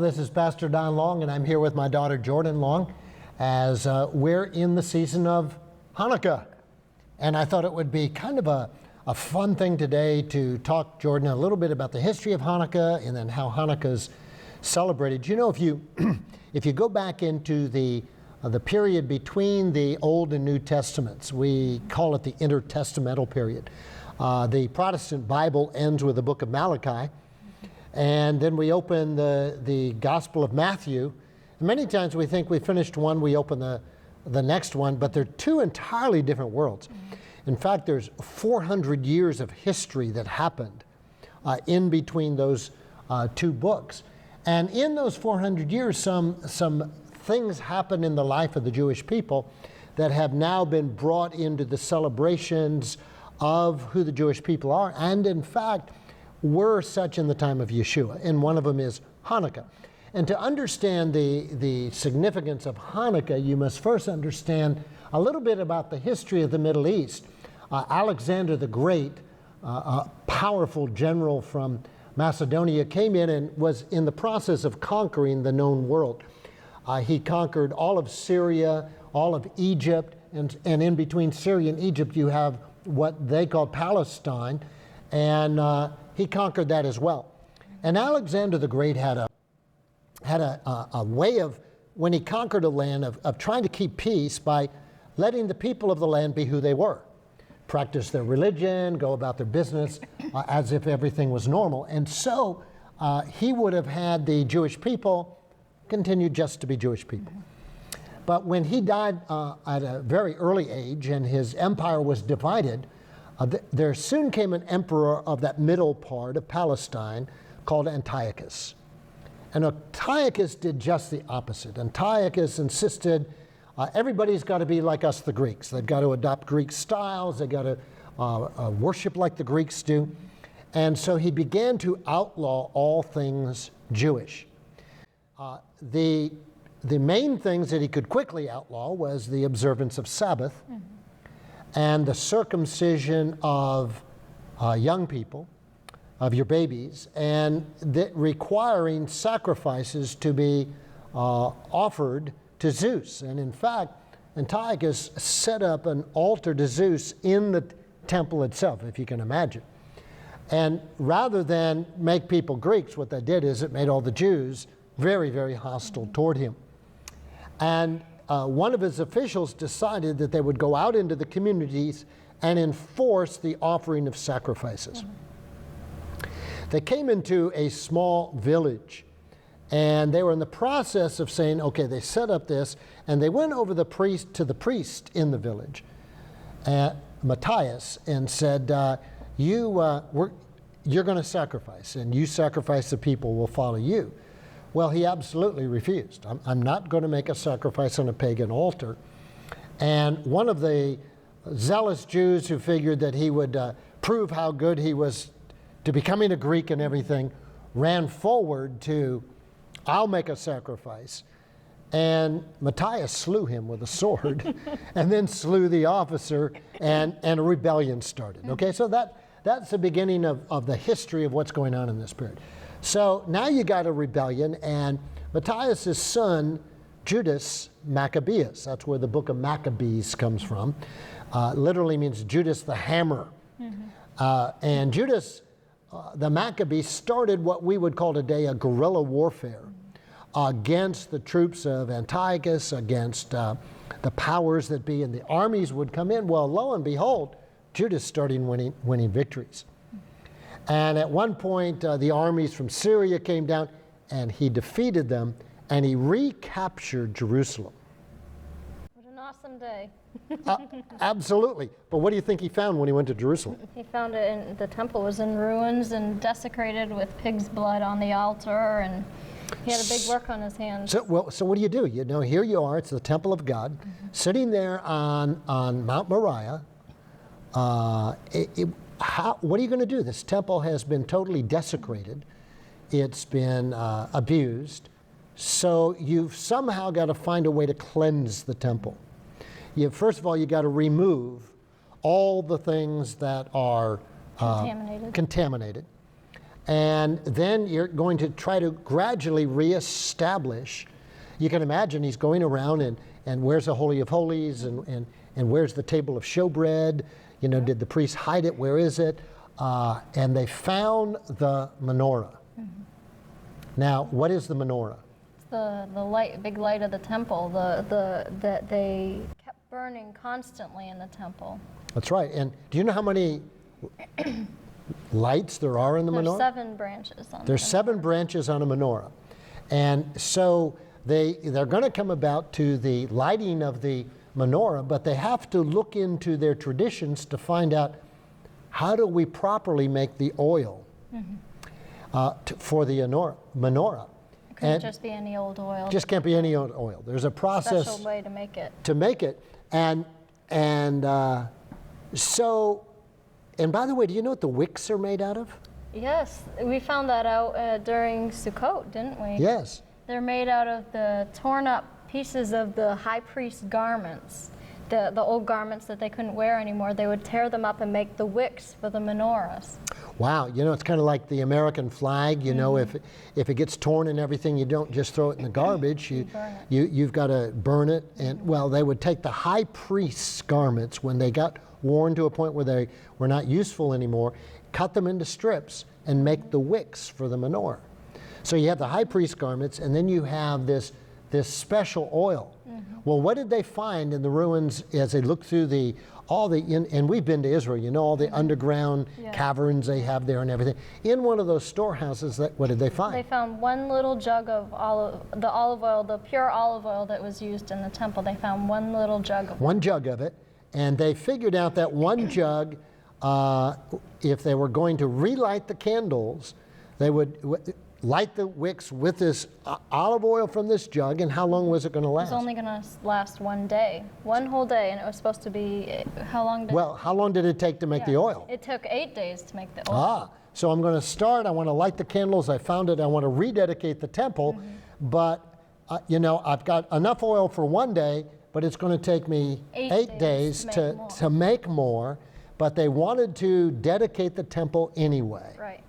This is Pastor Don Long, and I'm here with my daughter Jordan Long as we're in the season of Hanukkah. And I thought it would be kind of a fun thing today to talk, Jordan, a little bit about the history of Hanukkah and then how Hanukkah's celebrated. You know, if you if you go back into the period between the Old and New Testaments, we call it the intertestamental period. The Protestant Bible ends with the book of Malachi. And then we open the Gospel of Matthew. And many times we think we finished one, we open the next one, but they're two entirely different worlds. In fact, there's 400 years of history that happened in between those two books. And in those 400 years, some things happened in the life of the Jewish people that have now been brought into the celebrations of who the Jewish people are. And in fact, were such in the time of Yeshua, and one of them is Hanukkah. And to understand the significance of Hanukkah, you must first understand a little bit about the history of the Middle East. Alexander the Great, a powerful general from Macedonia, came in and was in the process of conquering the known world. He conquered all of Syria, all of Egypt, and in between Syria and Egypt you have what they call Palestine, and he conquered that as well. And Alexander the Great had a way of, when he conquered a land, of trying to keep peace by letting the people of the land be who they were. Practice their religion, go about their business as if everything was normal. And so he would have had the Jewish people continue just to be Jewish people. But when he died at a very early age and his empire was divided, there soon came an emperor of that middle part of Palestine called Antiochus. And Antiochus did just the opposite. Antiochus insisted everybody's got to be like us, the Greeks. They've got to adopt Greek styles. They've got to worship like the Greeks do. And so he began to outlaw all things Jewish. The main things that he could quickly outlaw was the observance of Sabbath, and the circumcision of young people, of your babies, and requiring sacrifices to be offered to Zeus. And in fact, Antiochus set up an altar to Zeus in the temple itself, if you can imagine. And rather than make people Greeks, what they did is it made all the Jews very, very hostile toward him. And one of his officials decided that they would go out into the communities and enforce the offering of sacrifices. They came into a small village, and they were in the process of saying, okay, they set up this, and they went over to the priest in the village, Matthias, and said, you're going to sacrifice, and you sacrifice, the people will follow you. Well, he absolutely refused. I'm not going to make a sacrifice on a pagan altar. And one of the zealous Jews who figured that he would prove how good he was to becoming a Greek and everything, ran forward to, I'll make a sacrifice. And Matthias slew him with a sword and then slew the officer, and a rebellion started. Okay, so that's the beginning of the history of what's going on in this period. So now you got a rebellion, and Matthias' son, Judas Maccabeus, that's where the book of Maccabees comes from, literally means Judas the hammer. And Judas, the Maccabees, started what we would call today a guerrilla warfare against the troops of Antiochus, against the powers that be, and the armies would come in. Well, lo and behold, Judas started winning victories. And at one point, the armies from Syria came down, and he defeated them, and he recaptured Jerusalem. What an awesome day. Absolutely. But what do you think he found when he went to Jerusalem? He found the temple was in ruins and desecrated with pig's blood on the altar, and he had a big work on his hands. So what do? You know, here you are, it's the temple of God, sitting there on Mount Moriah. What are you going to do? This temple has been totally desecrated. It's been abused. So you've somehow got to find a way to cleanse the temple. First of all, you got to remove all the things that are contaminated. And then you're going to try to gradually reestablish. You can imagine he's going around and where's the Holy of Holies and where's the table of showbread? You know, did the priest hide it? Where is it? And they found the menorah. Now, what is the menorah? It's the light, big light of the temple. That they kept burning constantly in the temple. That's right. And do you know how many lights there are in the There's menorah? 7 branches on. There's the 7 menorah. branches on a menorah. And so they're going to come about to the lighting of the menorah, but they have to look into their traditions to find out how do we properly make the oil for the menorah. It couldn't just be any old oil. Just can't be any old oil. There's a process Special way to make it. So, and by the way, do you know what the wicks are made out of? Yes, we found that out during Sukkot, didn't we? Yes. They're made out of the torn up pieces of the high priest's garments, the old garments that they couldn't wear anymore. They would tear them up and make the wicks for the menorahs. Wow, you know, it's kind of like the American flag. You know, if it gets torn and everything, you don't just throw it in the garbage. You've got to burn it. And well, they would take the high priest's garments when they got worn to a point where they were not useful anymore, cut them into strips and make the wicks for the menorah. So you have the high priest garments, and then you have this special oil. Well, what did they find in the ruins as they looked through and we've been to Israel, you know, all the underground caverns they have there and everything. In one of those storehouses, what did they find? They found one little jug of the olive oil, the pure olive oil that was used in the temple. They found one little jug of it. One jug of it, and they figured out that one jug, if they were going to relight the candles, they would light the wicks with this olive oil from this jug. And how long was it going to It last? was only going to last one day, one whole day, and it was supposed to be, how long did Well, how long did it take to make the oil? It took 8 days to make the oil. So I'm going to start. I want to light the candles. I found it. I want to rededicate the temple. But, you know, I've got enough oil for one day, but it's going to take me 8 days to make more. But they wanted to dedicate the temple anyway. Right.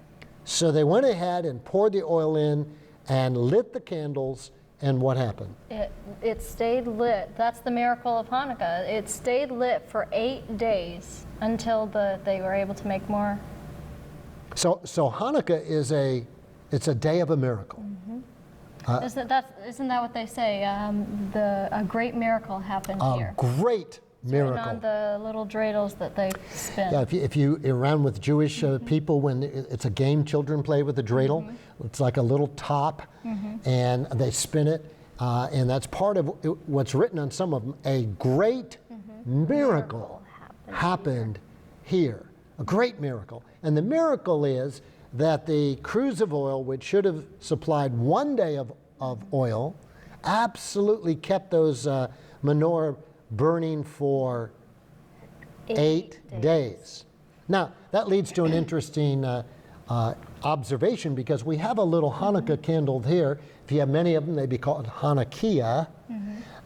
So they went ahead and poured the oil in and lit the candles, and what happened? It stayed lit. That's the miracle of Hanukkah. It stayed lit for 8 days until they were able to make more. So Hanukkah is a day of a miracle. Isn't that what they say? A great miracle happened here. A great miracle. On the little dreidels that they spin. Yeah, if you're around with Jewish people, when it's a game children play with a dreidel, it's like a little top, and they spin it, and that's part of what's written on some of them. A great miracle happened here. A great miracle. And the miracle is that the cruse of oil, which should have supplied one day of oil, absolutely kept those menorah burning for 8 days. Now, that leads to an interesting observation, because we have a little Hanukkah candle here. If you have many of them, they'd be called Hanukkah.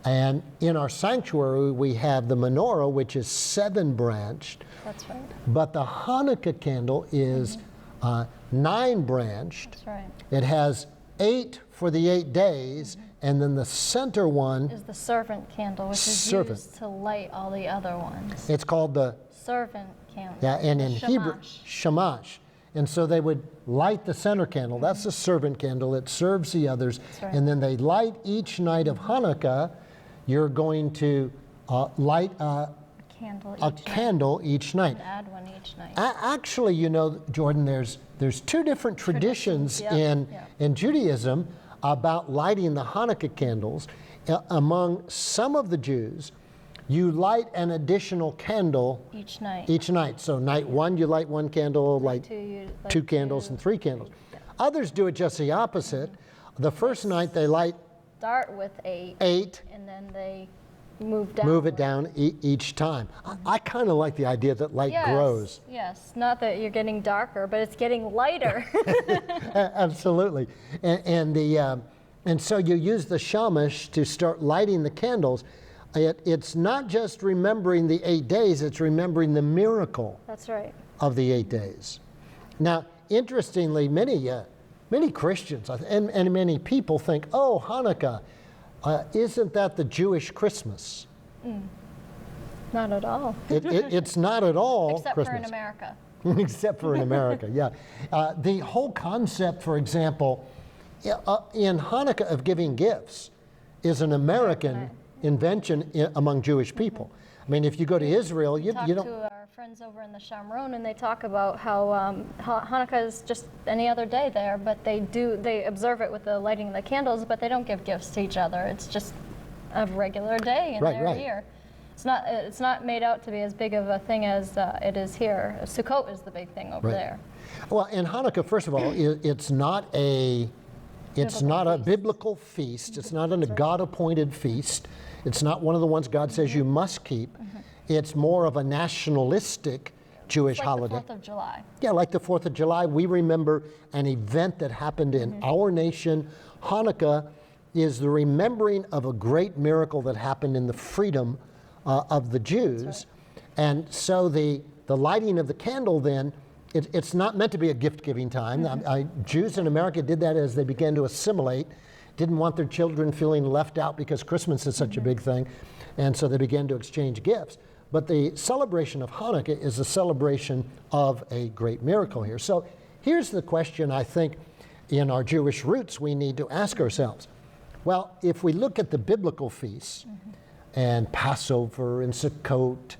And in our sanctuary, we have the menorah, which is 7-branched. That's right. But the Hanukkah candle is 9-branched. That's right. It has 8 for the 8 days, and then the center one Is the servant candle, which is used to light all the other ones. it's called the Servant candle. Yeah, and in Hebrew, shamash. And so they would light the center candle. That's the servant candle. It serves the others. right. And then they light each night of Hanukkah. You're going to light a candle each night. And add one each night. Actually, you know, Jordan, there's 2 different traditions in Judaism about lighting the Hanukkah candles. Among some of the Jews, you light an additional candle Each night. each night. So night 1, you light 1 candle, light you light 2 candles, and 3 candles. Others do it just the opposite. The first night they light Start with 8. 8, And then they move down. move it down each time. I kind of like the idea that light grows. Yes, not that you're getting darker, but it's getting lighter. Absolutely. And so you use the shamash to start lighting the candles. It's not just remembering the 8 days, it's remembering the miracle That's right. of the 8 days. Now, interestingly, many Christians and many people think, oh, Hanukkah, isn't that the Jewish Christmas? Not at all. It's not at all Except Christmas. for in America. Except for in America, yeah. The whole concept, for example, in Hanukkah of giving gifts is an American invention among Jewish people. I mean, if you go to Israel, you Talk don't... to our friends over in the Shamron, and they talk about how Hanukkah is just any other day there, but they observe it with the lighting of the candles, but they don't give gifts to each other. It's just a regular day in their year. It's not made out to be as big of a thing as it is here. Sukkot is the big thing over there. Well, in Hanukkah, first of all, it's not a biblical feast. It's not a God-appointed feast. It's not one of the ones God says you must keep. It's more of a nationalistic Jewish holiday. Like the 4th of July. Yeah, like the 4th of July. We remember an event that happened in our nation. Hanukkah is the remembering of a great miracle that happened in the freedom of the Jews. And so the lighting of the candle then, it's not meant to be a gift-giving time. Jews in America did that as they began to assimilate, didn't want their children feeling left out because Christmas is such a big thing, and so they began to exchange gifts. But the celebration of Hanukkah is a celebration of a great miracle here. So here's the question I think in our Jewish roots we need to ask ourselves. Well, if we look at the biblical feasts, and Passover and Sukkot,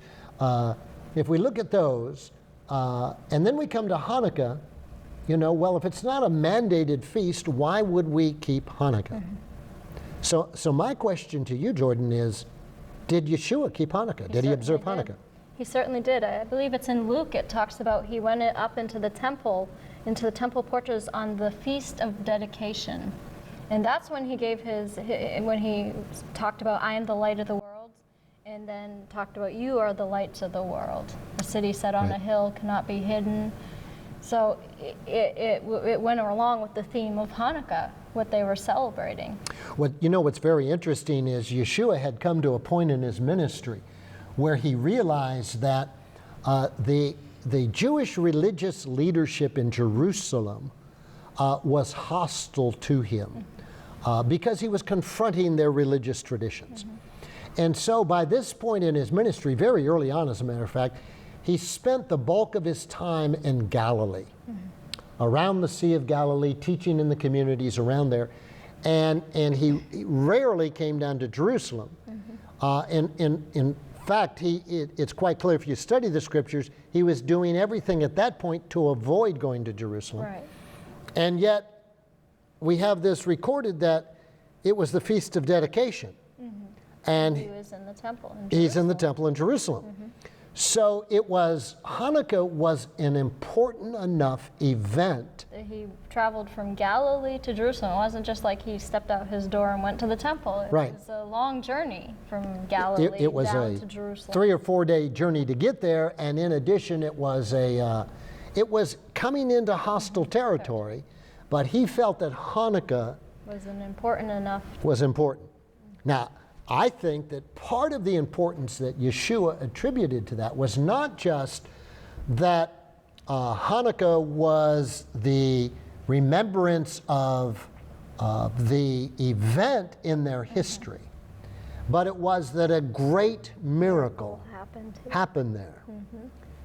if we look at those, and then we come to Hanukkah, well, if it's not a mandated feast, why would we keep Hanukkah? So my question to you, Jordan, is, did Yeshua keep Hanukkah? Did he observe Hanukkah? He certainly did. I believe it's in Luke. It talks about he went up into the temple porches on the Feast of Dedication. And that's when he gave when he talked about, I am the light of the world, and then talked about, you are the lights of the world. A city set on a hill cannot be hidden. So it went along with the theme of Hanukkah, what they were celebrating. What's very interesting is Yeshua had come to a point in his ministry where he realized that the Jewish religious leadership in Jerusalem was hostile to him because he was confronting their religious traditions. And so by this point in his ministry, very early on as a matter of fact, he spent the bulk of his time in Galilee, around the Sea of Galilee, teaching in the communities around there. And he rarely came down to Jerusalem. In fact, it's quite clear if you study the scriptures, he was doing everything at that point to avoid going to Jerusalem. Right. And yet, we have this recorded that it was the Feast of Dedication. And he was in the temple in Jerusalem. He's in the temple in Jerusalem. So Hanukkah was an important enough event. He traveled from Galilee to Jerusalem. It wasn't just like he stepped out his door and went to the temple. It was a long journey from Galilee down to Jerusalem. 3 or 4 day journey to get there, and in addition, it was coming into hostile territory, but he felt that Hanukkah was important. Now, I think that part of the importance that Yeshua attributed to that was not just that Hanukkah was the remembrance of the event in their history, but it was that a great miracle happened there.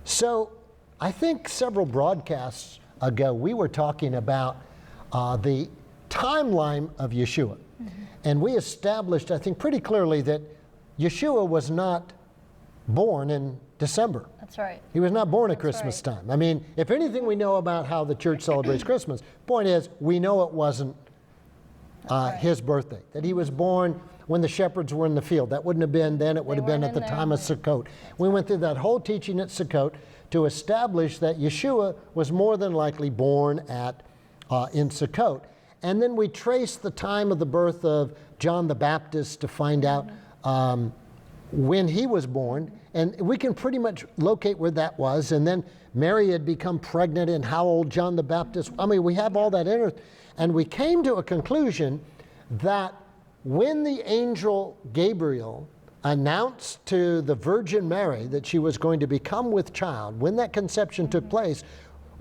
So I think several broadcasts ago we were talking about the timeline of Yeshua. And we established, I think, pretty clearly that Yeshua was not born in December. That's right. He was not born at Christmas time. I mean, if anything we know about how the church celebrates Christmas, point is, we know it wasn't his birthday. That he was born when the shepherds were in the field. That wouldn't have been then, it would have been at the time of Sukkot. We went through that whole teaching at Sukkot to establish that Yeshua was more than likely born in Sukkot. And then we traced the time of the birth of John the Baptist to find out when he was born. And we can pretty much locate where that was. And then Mary had become pregnant and how old John the Baptist. I mean, we have all that in it. And we came to a conclusion that when the angel Gabriel announced to the Virgin Mary that she was going to become with child, when that conception took place,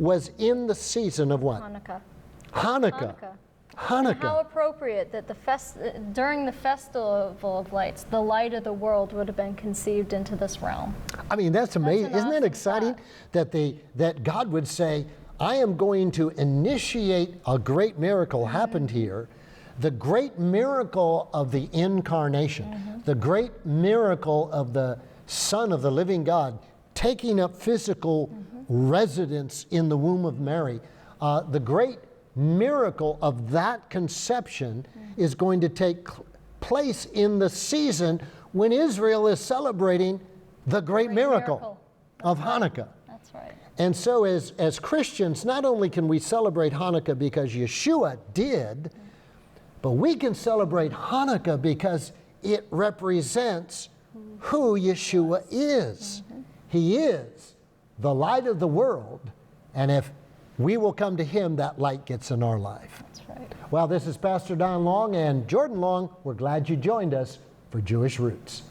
was in the season of what? Hanukkah. Hanukkah. And how appropriate that during the Festival of Lights, the light of the world would have been conceived into this realm. I mean, that's amazing. Isn't that awesome exciting thought. that God would say, I am going to initiate a great miracle happened here. The great miracle of the incarnation, the great miracle of the Son of the living God taking up physical residence in the womb of Mary. The great miracle of that conception is going to take place in the season when Israel is celebrating the great miracle of Hanukkah. That's right. And so as Christians, not only can we celebrate Hanukkah because Yeshua did, but we can celebrate Hanukkah because it represents who Yeshua is. He is the light of the world, and if we will come to Him, that light gets in our life. That's right. Well, this is Pastor Don Long and Jordan Long. We're glad you joined us for Jewish Roots.